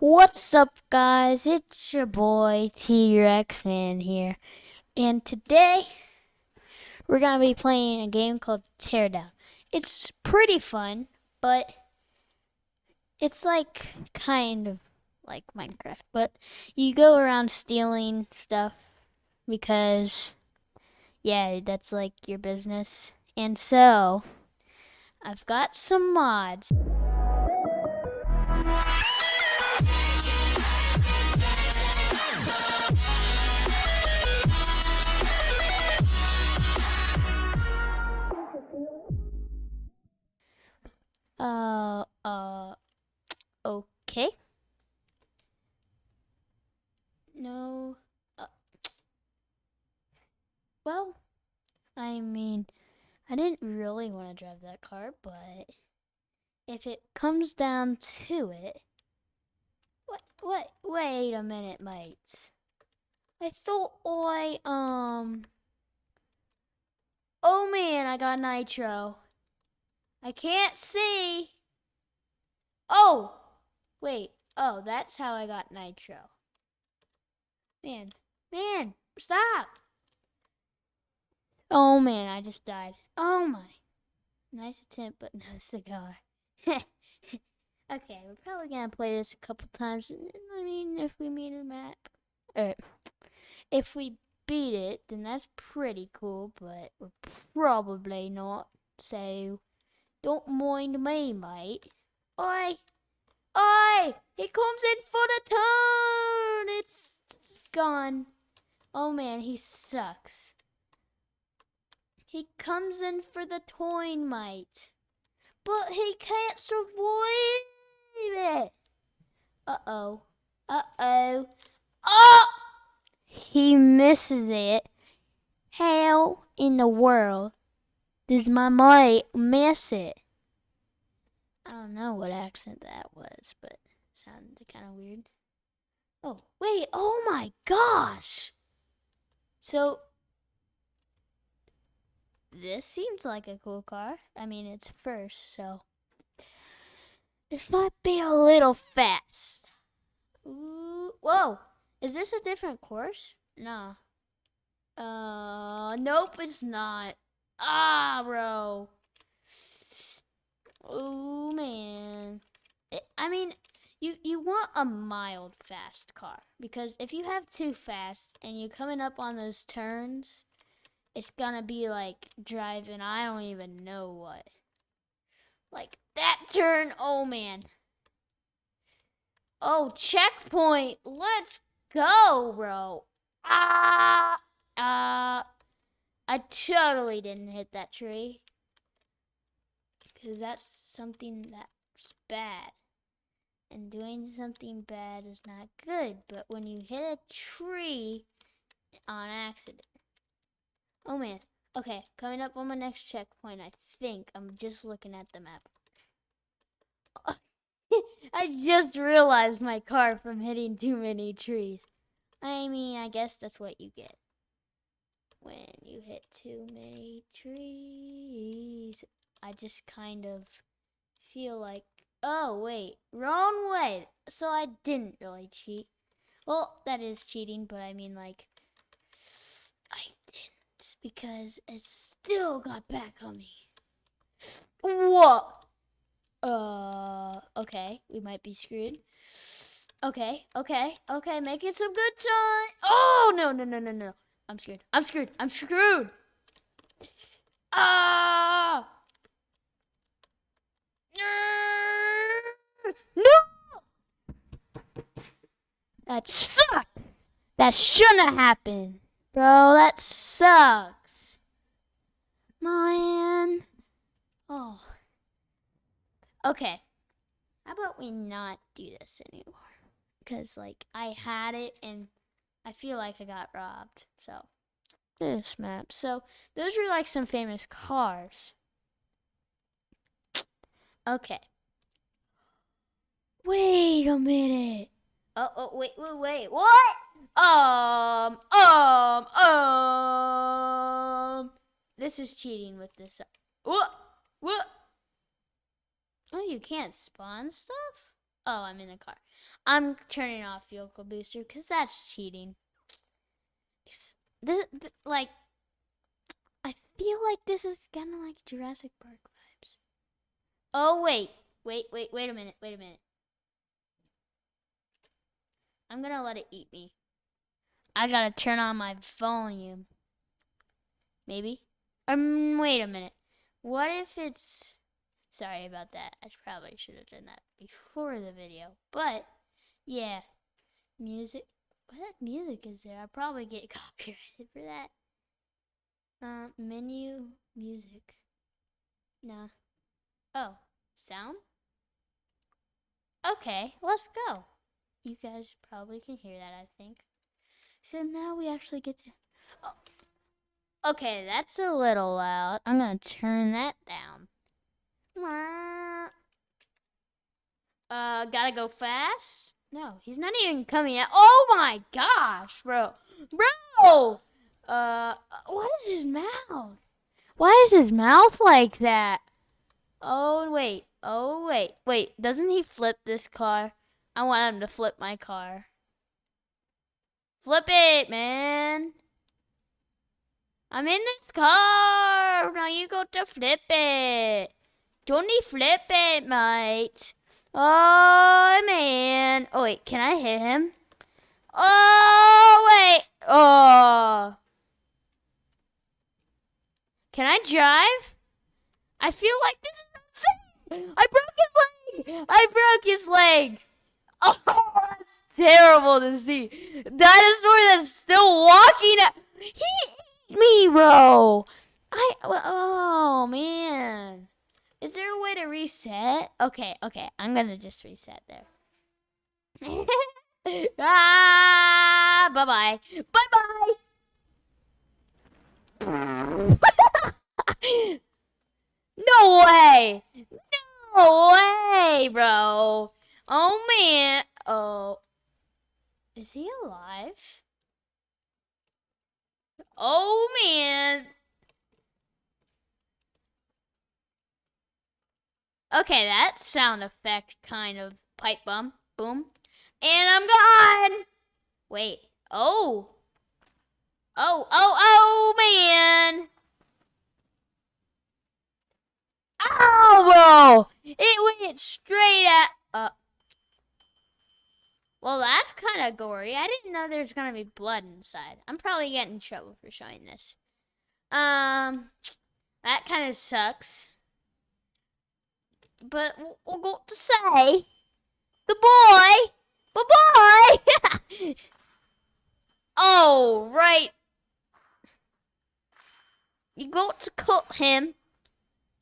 What's up, guys? It's your boy T-Rex Man here, and today we're gonna be playing a game called Teardown. It's pretty fun, but it's like kind of like Minecraft, but you go around stealing stuff because yeah, that's like your business. And so I've got some mods. Uh, uh, okay. No. Uh, well, I mean, I didn't really want to drive that car, but if it comes down to it, wait a minute, mates. I thought oh man, I got nitro. I can't see. Oh, wait. Oh, that's how I got nitro. Man, stop. Oh man, I just died. Oh my. Nice attempt, but no cigar. Okay, we're probably gonna play this a couple times. I mean, if we meet a map, or if we beat it, then that's pretty cool. But we're probably not. So don't mind me, mate. Oi, oi! He comes in for the turn. It's gone. Oh man, he sucks. He comes in for the toin, mate. But he can't survive it. Uh-oh. Uh-oh. Oh! He misses it. How in the world does my mate miss it? I don't know what accent that was, but it sounded kind of weird. Oh, wait. Oh my gosh. So, this seems like a cool car. I mean, it's first, so this might be a little fast. Ooh, whoa. Is this a different course? No. Nope, it's not. Ah, bro. Oh man. I mean, you want a mild fast car because if you have too fast and you coming up on those turns, it's gonna be like driving I don't even know what. Like that turn, oh man. Oh, checkpoint. Let's go, bro. Ah, I totally didn't hit that tree because that's something that's bad. And doing something bad is not good. But when you hit a tree on accident. Oh man. Okay, coming up on my next checkpoint, I think. I'm just looking at the map. I just realized my car from hitting too many trees. I mean, I guess that's what you get when you hit too many trees. I just kind of feel like, oh, wait, wrong way. So I didn't really cheat. Well, that is cheating, but I mean, like, I didn't because it still got back on me. What? Okay, we might be screwed. Okay, making some good time. Oh, no. I'm screwed. Ah! No! That sucked! That shouldn't have happened. Bro, that sucks. Man. Oh. Okay. How about we not do this anymore? Because, like, I had it and I feel like I got robbed. So, this map. So, those were like some famous cars. Okay. Wait a minute. Wait. What? This is cheating with this. What? Oh, you can't spawn stuff? Oh, I'm in the car. I'm turning off vehicle booster because that's cheating. Like, I feel like this is kind of like Jurassic Park vibes. Oh, wait a minute. I'm gonna let it eat me. I gotta turn on my volume. Maybe? Wait a minute. What if it's... Sorry about that. I probably should have done that before the video. But, yeah. Music. What music is there? I'll probably get copyrighted for that. Menu. Music. Nah. Oh. Sound? Okay, let's go. You guys probably can hear that, I think. So now we actually get to... Oh. Okay, that's a little loud. I'm gonna turn that down. Gotta go fast? No, he's not even coming out. Oh my gosh, bro. Bro! What is his mouth? Why is his mouth like that? Oh, wait. Wait, doesn't he flip this car? I want him to flip my car. Flip it, man. I'm in this car. Now you go to flip it. Don't you flip it, mate. Oh, man. Oh, wait. Can I hit him? Oh, wait. Oh. Can I drive? I feel like this is insane. I broke his leg. Oh, that's terrible to see. Dinosaur that's still walking. He ate me, bro. Oh, man. Is there a way to reset? Okay. I'm going to just reset there. Bye-bye. No way. No way, bro. Oh, man. Oh. Is he alive? Oh, man. Okay, that sound effect kind of pipe bomb. Boom. And I'm gone. Wait. Oh, man. Oh, bro. It went straight at... Well, that's kind of gory. I didn't know there's going to be blood inside. I'm probably getting in trouble for showing this. That kind of sucks. But we'll go to say, the boy, oh, right. You go to cut him.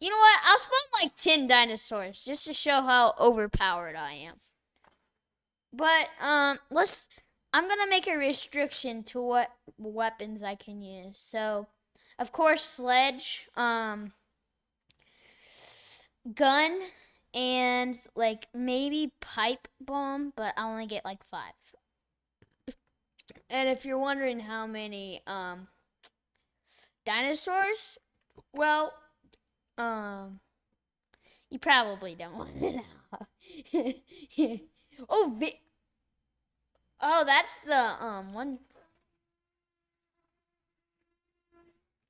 You know what? I'll spawn like 10 dinosaurs just to show how overpowered I am. But, I'm gonna make a restriction to what weapons I can use. So, of course, sledge, gun, and like maybe pipe bomb, but I only get like 5. And if you're wondering how many dinosaurs, well, you probably don't want to know. Oh, that's the one.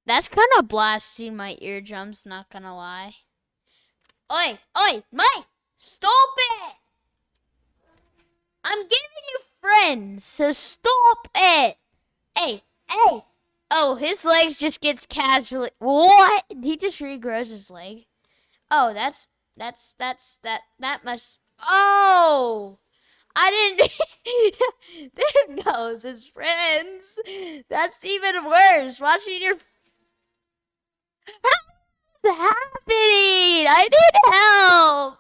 That's kind of blasting my eardrums, not gonna lie. Oi, mate! Stop it! I'm giving you friends, so stop it! Hey! Oh, his legs just gets casually... What? He just regrows his leg? Oh, that must... Oh! I didn't... There goes his friends. That's even worse. Watching your... What's happening? I need help.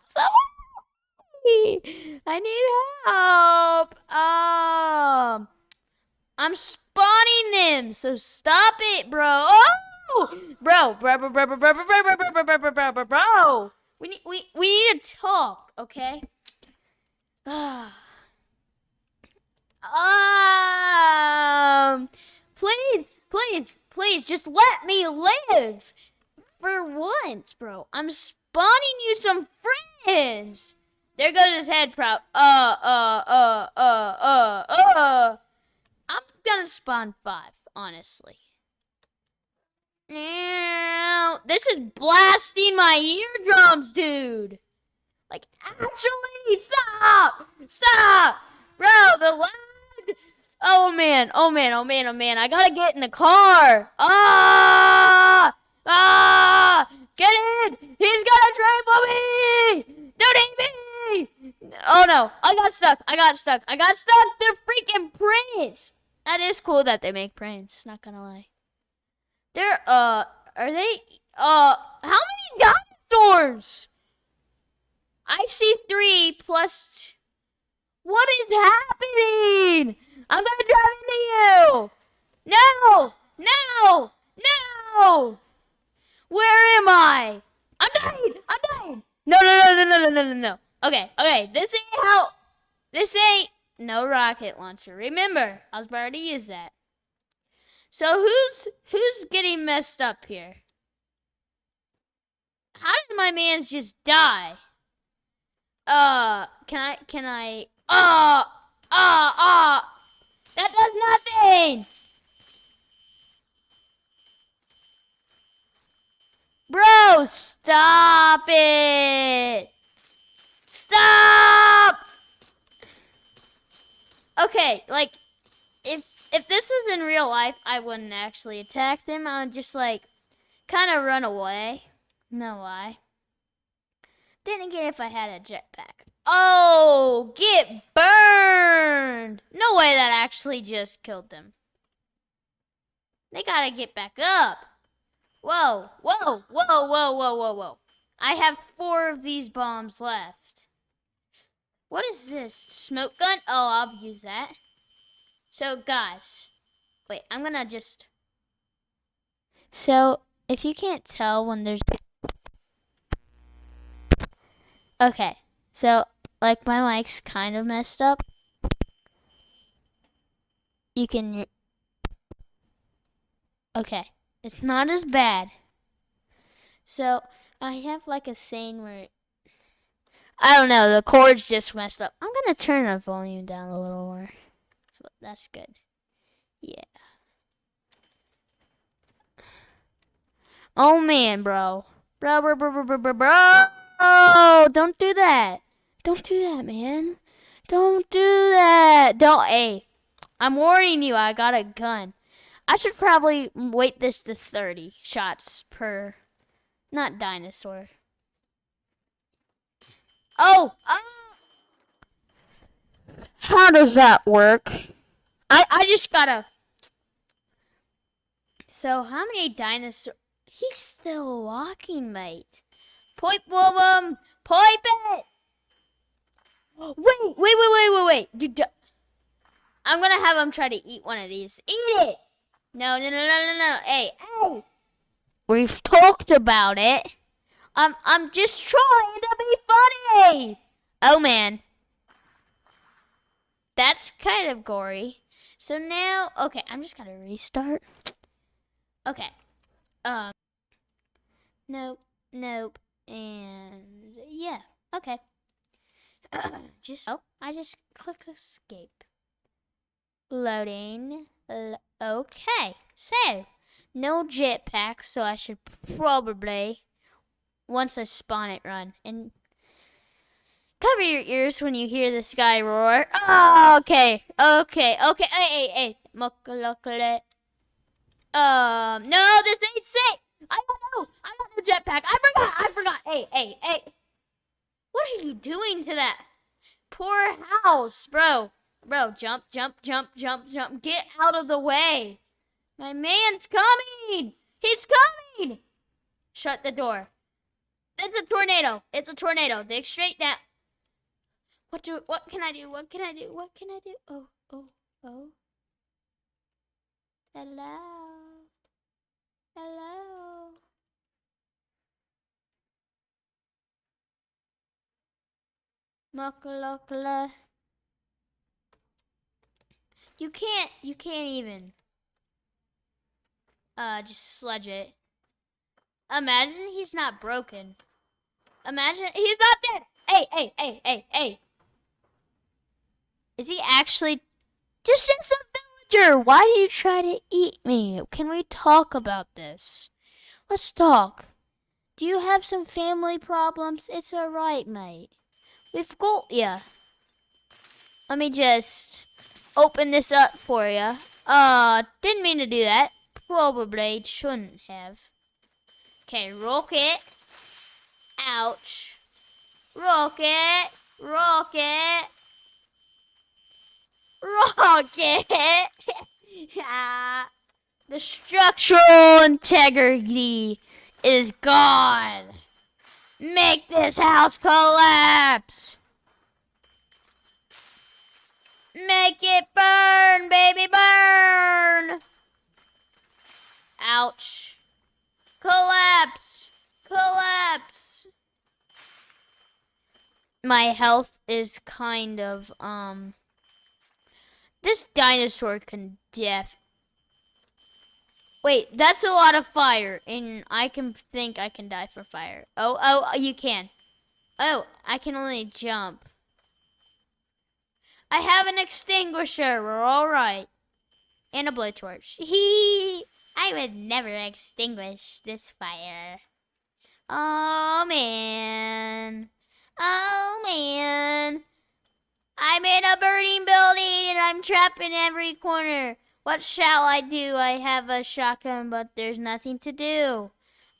I need help. I'm spawning them, so stop it, bro. Oh! Bro. We need to talk, okay? Please, just let me live. For once, bro. I'm spawning you some friends. There goes his head prop. I'm gonna spawn 5, honestly. This is blasting my eardrums, dude. Like, actually, stop! Stop! Bro, the lag! Oh man, oh man, oh man, oh man. I gotta get in the car. Ah! Ah! Get in! He's gonna triple me! Don't eat me! Oh no, I got stuck. I got stuck. I got stuck. They're freaking prints. That is cool that they make prints, not gonna lie. They're, are they, how many dinosaurs? I see 3 plus. What is happening? I'm gonna drive into you. No, no, no. Where am I? I'm dying. I'm dying. No, no, no, no, no, no, no, no, no. Okay, okay. This ain't how. This ain't no rocket launcher. Remember, I was about to use that. So who's getting messed up here? How did my man's just die? Can I? That does nothing! Bro, stop it! Stop! Okay, like, if this was in real life, I wouldn't actually attack them. I would just, like, kind of run away. No lie. Then again, if I had a jetpack. Oh, get burned! No way that actually just killed them. They gotta get back up. Whoa, whoa, whoa, whoa, whoa, whoa, whoa. I have 4 of these bombs left. What is this? Smoke gun? Oh, I'll use that. So, guys. Wait, I'm gonna just... So, if you can't tell when there's... Okay, so, like, my mic's kind of messed up. You can... Okay, it's not as bad. So, I have, like, a thing where... I don't know, the chords just messed up. I'm gonna turn the volume down a little more. That's good. Yeah. Oh, man, bro. Bro. Oh, don't do that. Don't do that, man. Don't do that. Don't. Hey, I'm warning you. I got a gun. I should probably weight this to 30 shots per. Not dinosaur. Oh. How does that work? I just gotta. So how many dinosaurs? He's still walking, mate. Point boom. Point it. Wait. Dude, I'm gonna have him try to eat one of these. Eat it! No. Hey. We've talked about it. I'm just trying to be funny. Oh man. That's kind of gory. So now, okay, I'm just gonna restart. Okay. Nope, and yeah, okay. I just click escape. Loading. Okay, so no jetpack, so I should probably once I spawn it run and cover your ears when you hear this guy roar. Oh, okay. Hey. Muckalukale. No, this ain't safe. I don't know. I got no jetpack. I forgot. Hey. What are you doing to that poor house, bro? Bro, jump. Get out of the way. My man's coming. He's coming. Shut the door. It's a tornado. Dig straight down. What can I do? Oh. Hello. Muckalukala. You can't even just sludge it. Imagine he's not broken. Imagine he's not dead. Hey. Is he actually just a villager? Why did you try to eat me? Can we talk about this? Let's talk. Do you have some family problems? It's alright, mate. We've got ya. Let me just open this up for ya. Didn't mean to do that. Probably shouldn't have. Okay, rocket. Ouch. Rocket. Rocket. Rocket. The structural integrity is gone. Make this house collapse. Make it burn, baby, burn. Ouch. Collapse. Collapse. My health is kind of, this dinosaur can Wait, that's a lot of fire, and I can think I can die for fire. Oh, you can. Oh, I can only jump. I have an extinguisher. We're all right. And a blowtorch. I would never extinguish this fire. Oh, man. Oh, man. I'm in a burning building, and I'm trapped in every corner. What shall I do? I have a shotgun, but there's nothing to do.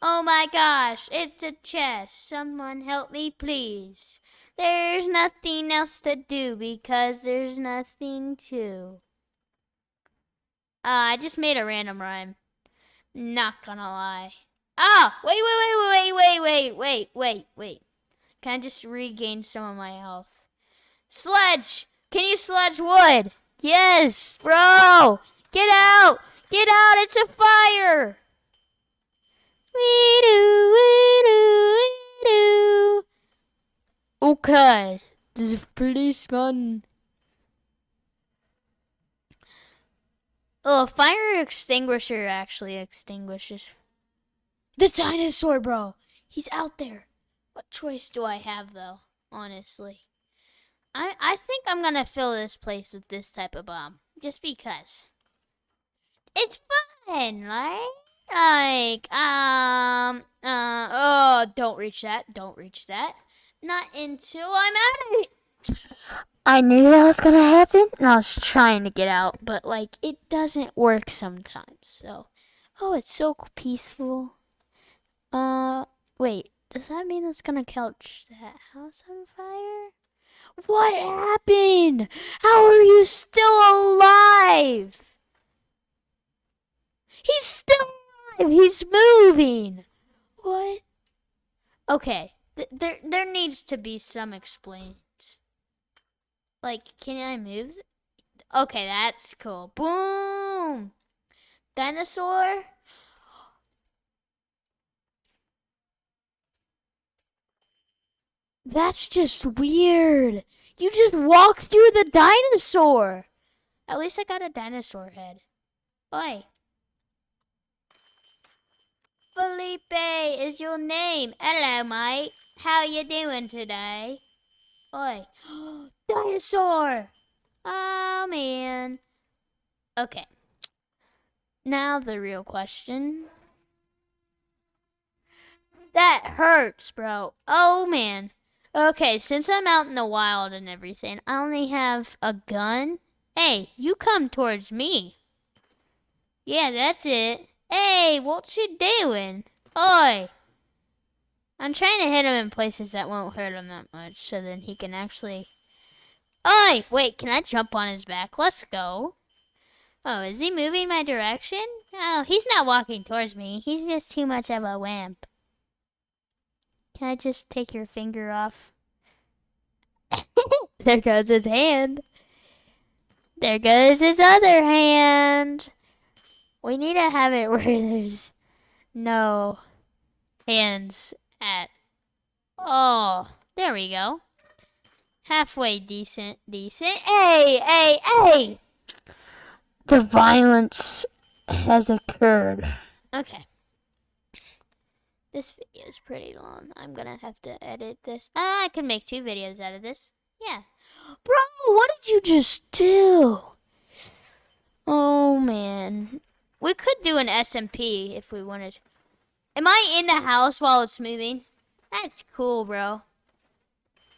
Oh my gosh, it's a chest. Someone help me, please. There's nothing else to do because there's nothing to. I just made a random rhyme. Not gonna lie. Wait. Can I just regain some of my health? Sledge! Can you sledge wood? Yes, bro! Get out! Get out! It's a fire! We do. Okay, there's a policeman. Oh, a fire extinguisher actually extinguishes. The dinosaur, bro! He's out there. What choice do I have, though? Honestly. I think I'm gonna fill this place with this type of bomb. Just because. It's fun, right? Don't reach that. Don't reach that. Not until I'm out of it. I knew that was gonna happen, and I was trying to get out, but, like, it doesn't work sometimes, so. Oh, it's so peaceful. Wait, does that mean it's gonna catch that house on fire? What happened? How are you still alive? He's still alive. He's moving. What? Okay. There needs to be some explains. Like, can I move? Okay, that's cool. Boom. Dinosaur. That's just weird. You just walked through the dinosaur. At least I got a dinosaur head. Oi. Felipe is your name. Hello, mate. How you doing today? Oi. Dinosaur! Oh, man. Okay. Now the real question. That hurts, bro. Oh, man. Okay, since I'm out in the wild and everything, I only have a gun. Hey, you come towards me. Yeah, that's it. Hey, what you doing? Oi. I'm trying to hit him in places that won't hurt him that much, so then he can actually... Oi! Wait, can I jump on his back? Let's go. Oh, is he moving my direction? Oh, he's not walking towards me. He's just too much of a wimp. Can I just take your finger off? There goes his hand. There goes his other hand. We need to have it where there's no hands at all. There we go. Halfway decent. Hey! The violence has occurred. Okay. This video is pretty long. I'm gonna have to edit this. I can make 2 videos out of this. Yeah. Bro, what did you just do? Oh, man. We could do an SMP if we wanted. Am I in the house while it's moving? That's cool, bro.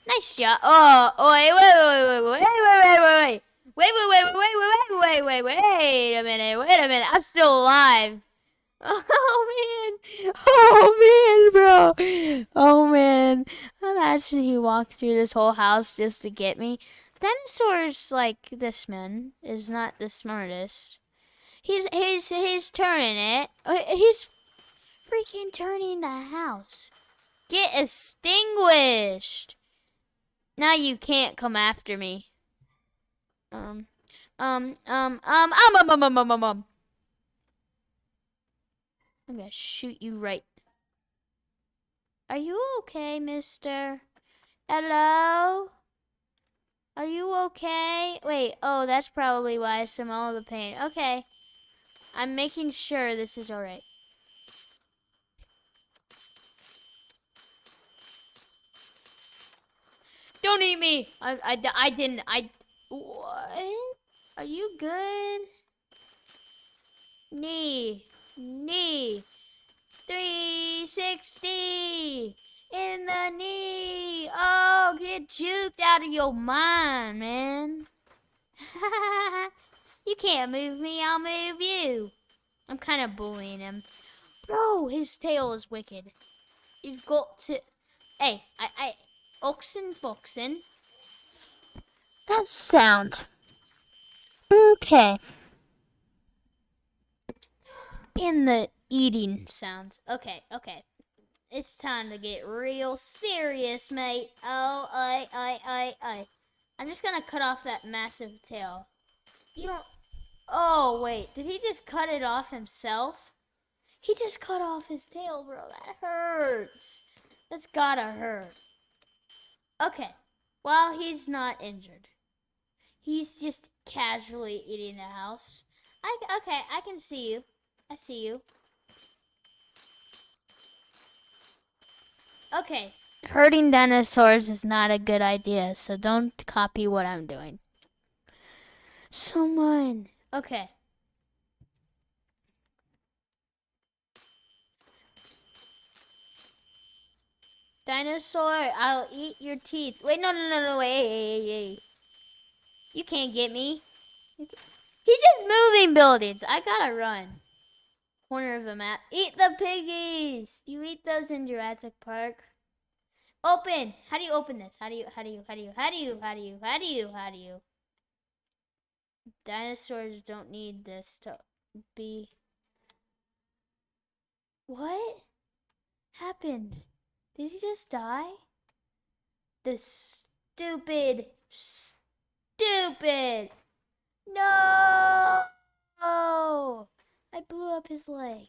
Nice job. Oh, wait, wait. Wait a minute. I'm still alive. Oh man. Oh man, bro. Oh man. Imagine he walked through this whole house just to get me. Dinosaurs like this man is not the smartest. He's turning it. He's freaking turning the house. Get extinguished. Now you can't come after me. I'm gonna shoot you right. Are you okay, mister? Hello? Are you okay? Wait, oh, that's probably why I smell the pain. Okay. I'm making sure this is alright. Don't eat me! I didn't. What? Are you good? Knee. 360 in the knee. Oh, get juked out of your mind, man. You can't move me, I'll move you. I'm kind of bullying him. Bro, his tail is wicked. You've got to... Hey, oxen boxen. That sound. Okay. In the eating sounds. Okay. It's time to get real serious, mate. Oh, I. I'm just gonna cut off that massive tail. You don't... Oh, wait. Did he just cut it off himself? He just cut off his tail, bro. That hurts. That's gotta hurt. Okay. Well, he's not injured. He's just casually eating the house. Okay, I can see you. I see you. Okay. Hurting dinosaurs is not a good idea, so don't copy what I'm doing. Someone. Okay. Dinosaur, I'll eat your teeth. Wait, no, wait. You can't get me. He's just moving buildings. I gotta run. Corner of the map. Eat the piggies. You eat those in Jurassic Park. Open. How do you open this? How do you? Dinosaurs don't need this to be. What happened? Did he just die? The stupid. No! I blew up his leg.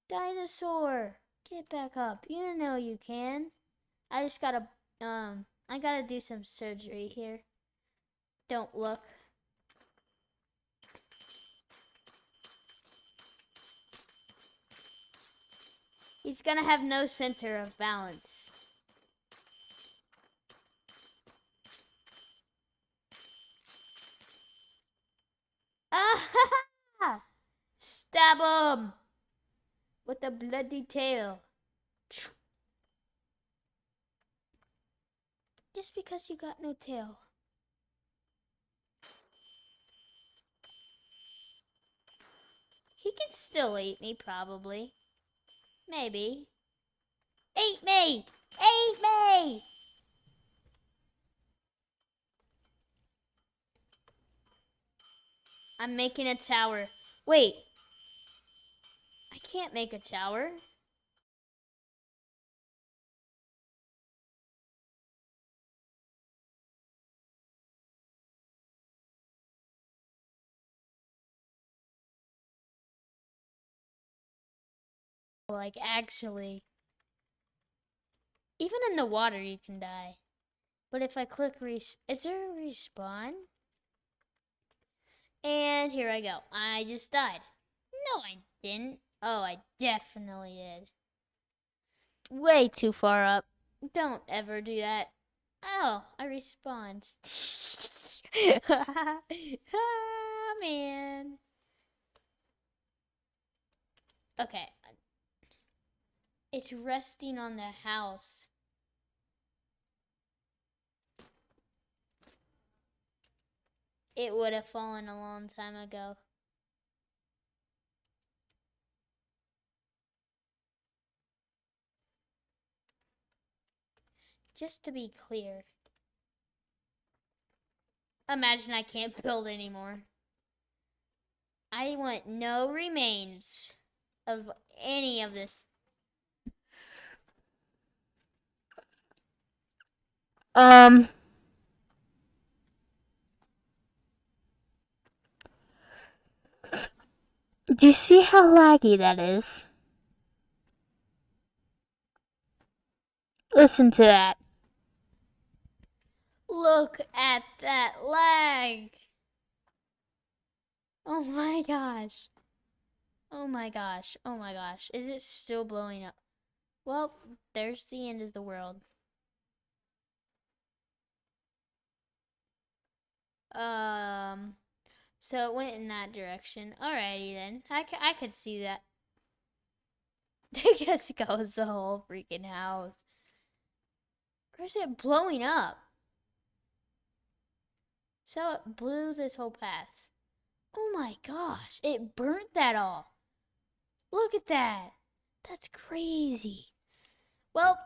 Dinosaur, get back up. You know you can. I just gotta, I gotta do some surgery here. Don't look. He's gonna have no center of balance. Ah! Stab him with a bloody tail. Just because you got no tail. He can still eat me, probably. Maybe. Eat me! Eat me! I'm making a tower. Wait. I can't make a tower. Like, actually. Even in the water, you can die. But if I click is there a respawn? And here I go. I just died. No, I didn't. Oh, I definitely did. way too far up. Don't ever do that. Oh, I respawned. Ah, man. Okay. It's resting on the house. It would have fallen a long time ago. Just to be clear. Imagine I can't build anymore. I want no remains of any of this. Do you see how laggy that is? Listen to that. Look at that lag. Oh my gosh. Oh my gosh. Oh my gosh. Is it still blowing up? Well, there's the end of the world. So it went in that direction. Alrighty then. I could see that. I guess it goes the whole freaking house. Or is it blowing up? So it blew this whole path. Oh my gosh. It burnt that all. Look at that. That's crazy. Well,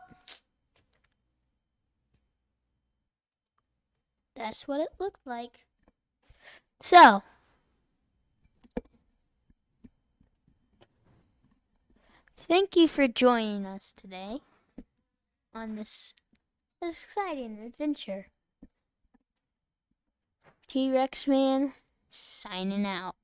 that's what it looked like. So, thank you for joining us today on this exciting adventure. T-Rex Man, signing out.